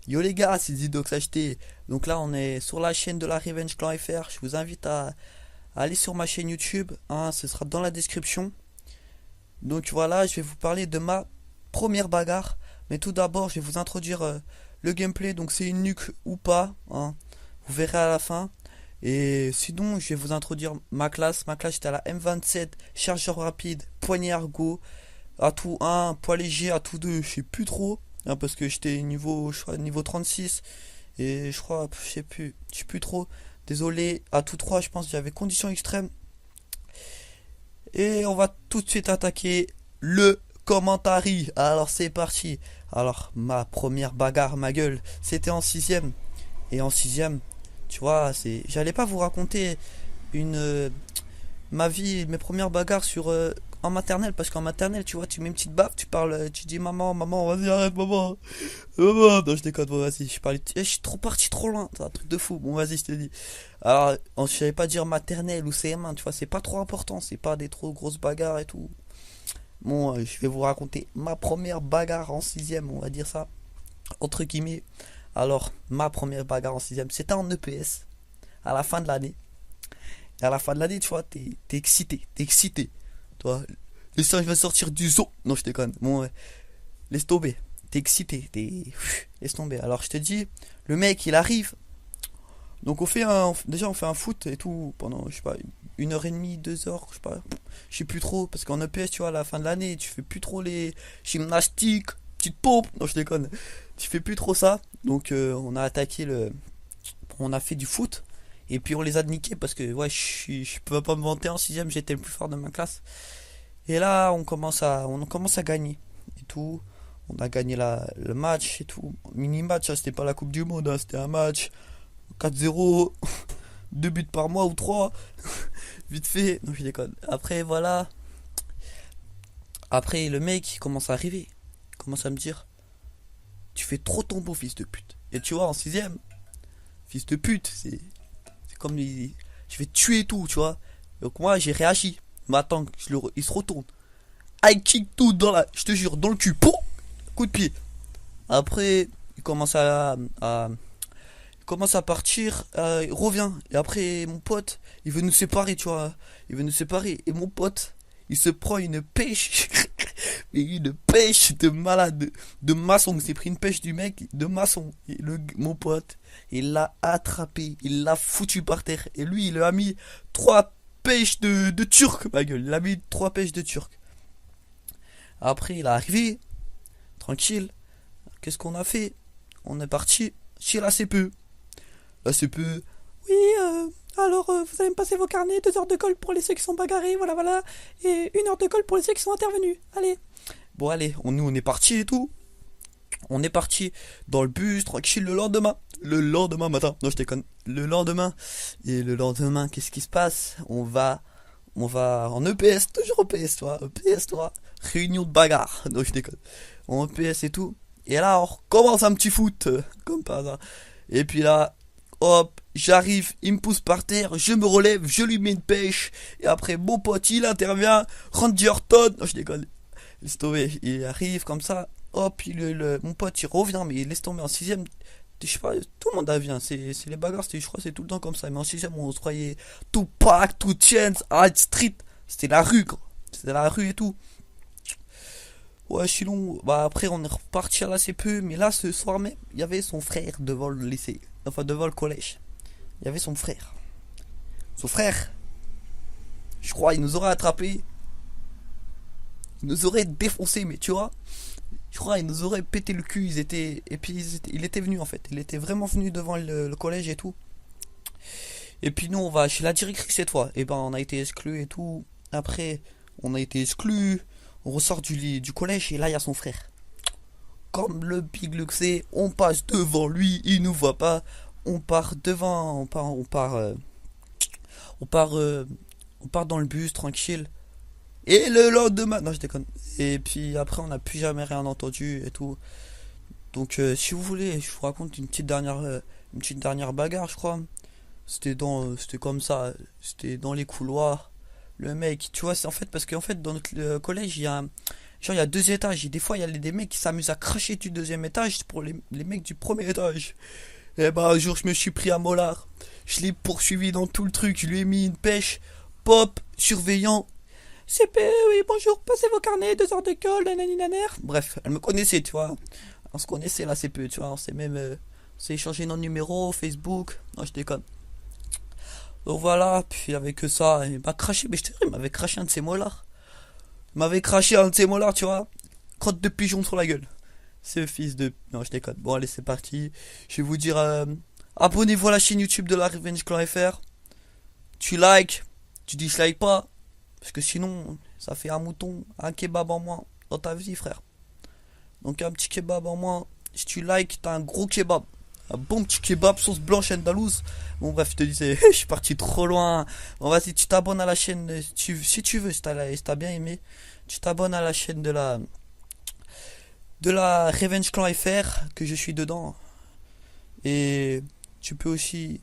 Yo les gars, c'est Zidox HD. Donc là, on est sur la chaîne de la Revenge Clan FR. Je vous invite à aller sur ma chaîne YouTube, hein, ce sera dans la description. Donc voilà, je vais vous parler de ma première bagarre. Mais tout d'abord, je vais vous introduire le gameplay. Donc c'est une nuque ou pas, hein. Vous verrez à la fin. Et sinon, je vais vous introduire ma classe. Ma classe, j'étais à la M27, chargeur rapide, poignée argot, atout 1, poids léger, atout 2, je sais plus trop. Hein, parce que j'étais niveau, je crois, niveau 36. Et je crois, je sais plus trop. Désolé, atout 3, je pense que j'avais conditions extrêmes. Et on va tout de suite attaquer le commentary. Alors c'est parti. Alors ma première bagarre, ma gueule, c'était en sixième. Et en sixième, tu vois, j'allais pas vous raconter une ma vie, mes premières bagarres sur en maternelle, parce qu'en maternelle, tu vois, tu mets une petite baffe, tu parles, tu dis maman, maman, vas-y arrête, maman, maman. Non, je déconne, bon, vas-y, je suis trop parti trop loin, c'est un truc de fou. Bon, vas-y, je te dis. Alors, je savais pas dire maternelle ou CM1, tu vois, c'est pas trop important, c'est pas des trop grosses bagarres et tout. Bon, je vais vous raconter ma première bagarre en sixième, on va dire ça, entre guillemets. Alors, ma première bagarre en sixième, c'était en EPS, à la fin de l'année. Et à la fin de l'année, tu vois, t'es excité, t'es excité. Tu vois, le singe va sortir du zoo. Non, je déconne. Bon, ouais, laisse tomber. T'es excité, laisse tomber. Alors, je te dis, le mec, il arrive. Donc, déjà, on fait un foot et tout pendant, je sais pas, 1 heure et demie, 2 heures, je sais pas. Je sais plus trop. Parce qu'en EPS, tu vois, à la fin de l'année, tu fais plus trop les gymnastiques, petites pompes. Non, je déconne. Tu fais plus trop ça. Donc, on a attaqué le. On a fait du foot. Et puis on les a niqués parce que ouais, je peux pas me vanter, en sixième j'étais le plus fort de ma classe. Et là on commence à gagner et tout. On a gagné le match et tout. Mini match, hein, c'était pas la Coupe du Monde, hein, c'était un match 4-0, 2 buts par mois ou 3. Vite fait, non je déconne. Après voilà, après le mec il commence à arriver, il commence à me dire tu fais trop ton beau fils de pute. Et tu vois en sixième, fils de pute, c'est comme je vais te tuer et tout, tu vois. Donc moi j'ai réagi. Mais attends, il se retourne. High kick tout je te jure, dans le cul. Pou, coup de pied. Après, il commence à partir. Il revient. Et après, mon pote, il veut nous séparer, tu vois. Il veut nous séparer. Et mon pote, il se prend une pêche. Mais une pêche de malade. De maçon. Il s'est pris une pêche du mec de maçon. Et mon pote, il l'a attrapé. Il l'a foutu par terre. Et lui, il lui a mis 3 pêches de turc, ma gueule. Il a mis 3 pêches de turc. Après, il est arrivé. Tranquille. Qu'est-ce qu'on a fait? On est parti chez la CPE. La CPE. Oui, alors vous allez me passer vos carnets, 2 heures de colle pour les ceux qui sont bagarrés, voilà, voilà. Et 1 heure de colle pour les ceux qui sont intervenus. Allez. Bon, allez, nous on est parti et tout. On est parti dans le bus, tranquille, le lendemain. Le lendemain matin. Non, je déconne. Le lendemain. Et le lendemain, qu'est-ce qui se passe? On va en EPS, toujours EPS, toi. EPS, toi. Réunion de bagarre. Non, je déconne. En EPS et tout. Et là, on recommence un petit foot. Comme par hasard. Et puis là, hop, j'arrive, il me pousse par terre, je me relève, je lui mets une pêche. Et après, mon pote, il intervient. Randy Orton. Non, je déconne. Laisse tomber. Il arrive comme ça. Hop, mon pote, il revient. Mais il laisse tomber en sixième. Je sais pas, tout le monde vient. C'est les bagarres, je crois, c'est tout le temps comme ça. Mais en sixième, on se croyait tout pack, tout chance, hard street. C'était la rue, gros. C'était la rue et tout. Ouais, sinon, bah après, on est reparti à la CPE. Mais là, ce soir même, il y avait son frère devant le lycée. Enfin, devant le collège. Il y avait son frère. Son frère, je crois, il nous aurait attrapé. Il nous aurait défoncé, mais tu vois. Je crois il nous aurait pété le cul. Et puis il était venu en fait. Il était vraiment venu devant le collège et tout. Et puis nous on va chez la directrice cette fois. Et ben on a été exclus et tout. Après on a été exclus. On ressort du collège et là il y a son frère. Comme le big luxe, on passe devant lui, il nous voit pas. On part devant, on part, on part dans le bus tranquille. Et le lendemain, non je déconne. Et puis après on n'a plus jamais rien entendu et tout. Donc si vous voulez, je vous raconte une petite dernière bagarre, je crois. C'était comme ça, c'était dans les couloirs. Le mec, tu vois, c'est en fait parce qu'en fait dans notre collège, Genre, il y a 2 étages. Et des fois, il y a des mecs qui s'amusent à cracher du 2e étage pour les mecs du 1er étage. Et bah, un jour, je me suis pris à Mollard. Je l'ai poursuivi dans tout le truc. Je lui ai mis une pêche. Pop, surveillant. CP, oui, bonjour, passez vos carnets, 2 heures de colle, nanani. Bref, elle me connaissait, tu vois. On se connaissait, la CPE, tu vois. On s'est même. On s'est échangé nos numéros, Facebook. Non, je déconne. Donc voilà, puis il y avait que ça. Il m'a craché, mais je te dis, il m'avait craché un de ses molars. Il m'avait craché un de ses molars, tu vois. Crotte de pigeon sur la gueule. C'est le fils de. Non, je déconne. Bon, allez, c'est parti. Je vais vous dire. Abonnez-vous à la chaîne YouTube de la Revenge Clan FR. Tu likes. Tu dislike pas. Parce que sinon, ça fait un mouton, un kebab en moins dans ta vie, frère. Donc, un petit kebab en moins. Si tu likes, t'as un gros kebab. Un bon petit kebab, sauce blanche andalouse. Bon, bref, je te disais, je suis parti trop loin. Bon, vas-y, tu t'abonnes à la chaîne. Si tu veux, si t'as bien aimé, tu t'abonnes à la chaîne de la Revenge Clan FR, que je suis dedans. Et tu peux aussi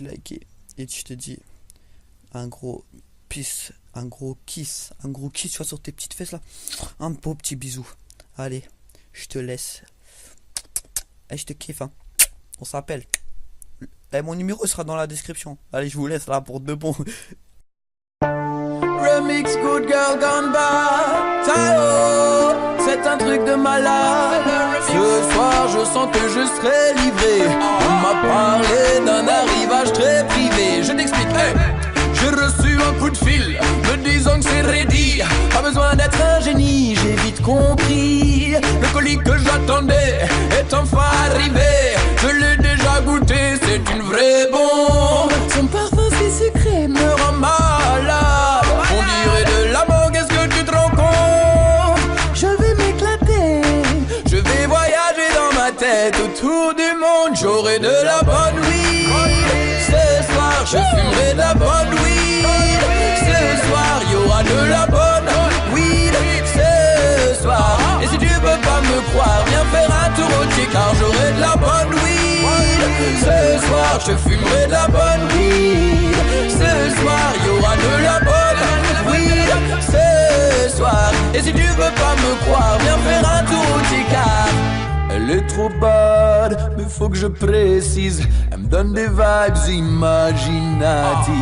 liker. Et je te dis, un gros kiss, tu vois, sur tes petites fesses là. Un beau petit bisou. Allez, je te laisse. Et je te kiffe, hein. On s'appelle. Et mon numéro sera dans la description. Allez, je vous laisse là pour de bon. Remix Good Girl Gone Bad. Tao, c'est un truc de malade. Ce soir je sens que je serai livré. On m'a parlé d'un arrivage très privé. Je t'explique, hey. J'ai reçu un coup de fil me disant que c'est ready. Pas besoin d'être un génie, j'ai vite compris. Le colis que j'attendais est enfin arrivé. Je l'ai déjà goûté, c'est une vraie bombe. Son parfum si sucré me rend malade. On dirait de la mangue, est-ce que tu te rends compte? Je vais m'éclater, je vais voyager dans ma tête autour du monde. J'aurai de la bonne weed. Ce soir je fumerai de la bonne weed. Ce soir y aura de la bonne weed. Ce soir. Et si tu veux pas me croire, viens faire un tour au thé, car j'aurai de la bonne weed. Ce soir je fumerai de la bonne weed. Ce soir y aura de la bonne weed. Ce soir. Et si tu veux pas me croire, viens faire un tour au thé, car elle est trop bad, mais faut que je précise. Elle me donne des vibes imaginatives.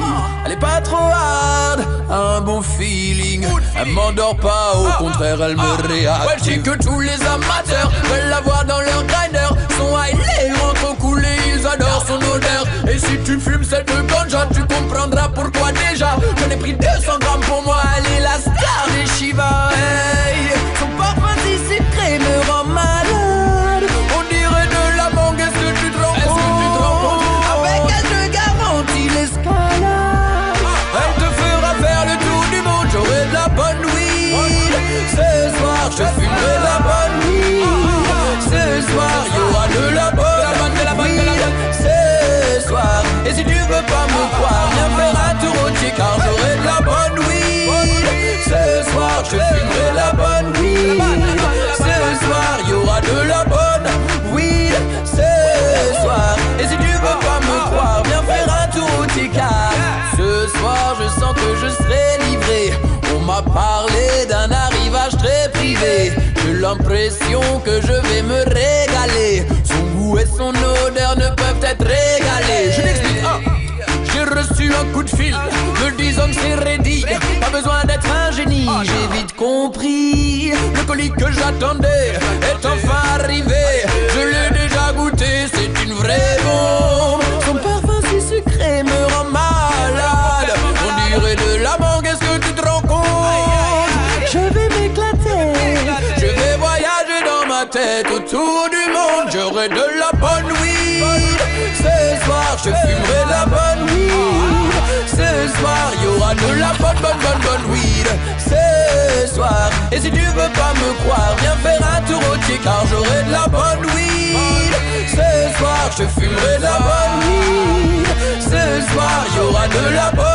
Elle est pas trop hard, un bon feeling. Elle m'endort pas, au contraire elle me réactive. Ouais, je dis que tous les amateurs veulent la voir dans leur grinder. Son high, les rentrent coulés, ils adorent son odeur. Et si tu fumes cette ganja, tu comprendras pourquoi déjà. J'en ai pris 200 grammes pour moi, elle est la star des Shiva. Hey, son parfum si sucré me rend malade. Je fumerai la bonne weed. Ce soir y aura de la bonne weed. Ce soir. Et si tu veux pas me croire, viens faire un tour au thé, car j'aurai de la bonne weed. Ce soir je fumerai la bonne weed. Ce soir y aura de la bonne weed. Ce soir. Et si tu veux pas me croire, viens faire un tour au thé, car ce soir je sens que je serai livré. On m'a parlé d'un arrivage très privé. J'ai l'impression que je vais me régaler. Son goût et son odeur ne peuvent être régalés. Je l'explique, j'ai reçu un coup de fil me disant que c'est ready. Pas besoin d'être un génie, j'ai vite compris. Le colis que j'attendais est enfin arrivé. Je l'ai déjà goûté, c'est une vraie bombe. Son parfum si sucré me rend malade. On dirait de la mangue, est-ce que tu te rends compte? Je vais m'éclater, je vais voyager dans ma tête autour du monde. J'aurai de la bonne weed. Ce soir je fumerai de la bonne weed. Ce soir y aura de la bonne weed. Ce soir. Et si tu veux pas me croire, viens faire un tour au thé, car j'aurai de la bonne weed. Ce soir je fumerai de la bonne weed. Ce soir y aura de la bonne